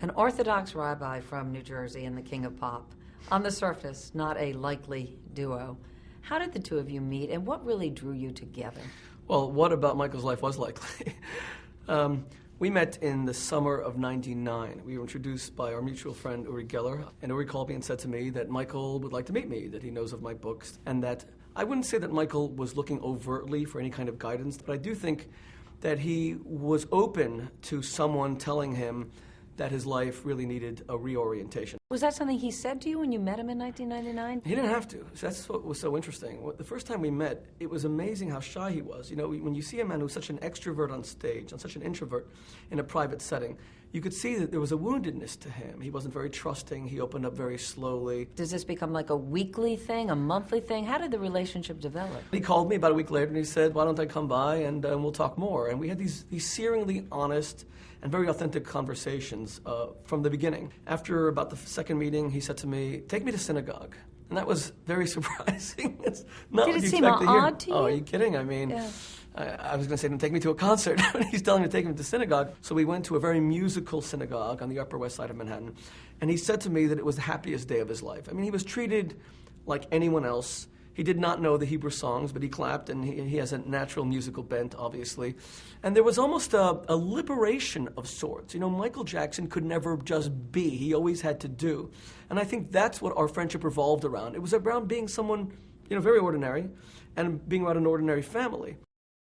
An Orthodox rabbi from New Jersey and the King of Pop. On the surface, not a likely duo. How did the two of you meet, and what really drew you together? Well, what about Michael's life was likely? We met in the summer of '99. We were introduced by our mutual friend Uri Geller, and Uri called me and said to me that Michael would like to meet me, that he knows of my books, and that I wouldn't say that Michael was looking overtly for any kind of guidance, but I do think that he was open to someone telling him that his life really needed a reorientation. Was that something he said to you when you met him in 1999? He didn't have to. So that's what was so interesting. The first time we met, it was amazing how shy he was. You know, when you see a man who's such an extrovert on stage and such an introvert in a private setting, you could see that there was a woundedness to him. He wasn't very trusting. He opened up very slowly. Does this become like a weekly thing, a monthly thing? How did the relationship develop? He called me about a week later and he said, why don't I come by and we'll talk more. And we had these searingly honest and very authentic conversations from the beginning. After about the second meeting, he said to me, take me to synagogue. And that was very surprising. It's not Did what it you seem expect to hear. odd to you? Oh, are you kidding? I mean, Yeah. I was going to say, take me to a concert. He's telling me to take him to synagogue. So we went to a very musical synagogue on the Upper West Side of Manhattan. And he said to me that it was the happiest day of his life. I mean, he was treated like anyone else. He did not know the Hebrew songs, but he clapped, and he has a natural musical bent, obviously. And there was almost a liberation of sorts. You know, Michael Jackson could never just be. He always had to do. And I think that's what our friendship revolved around. It was around being someone, you know, very ordinary, and being around an ordinary family.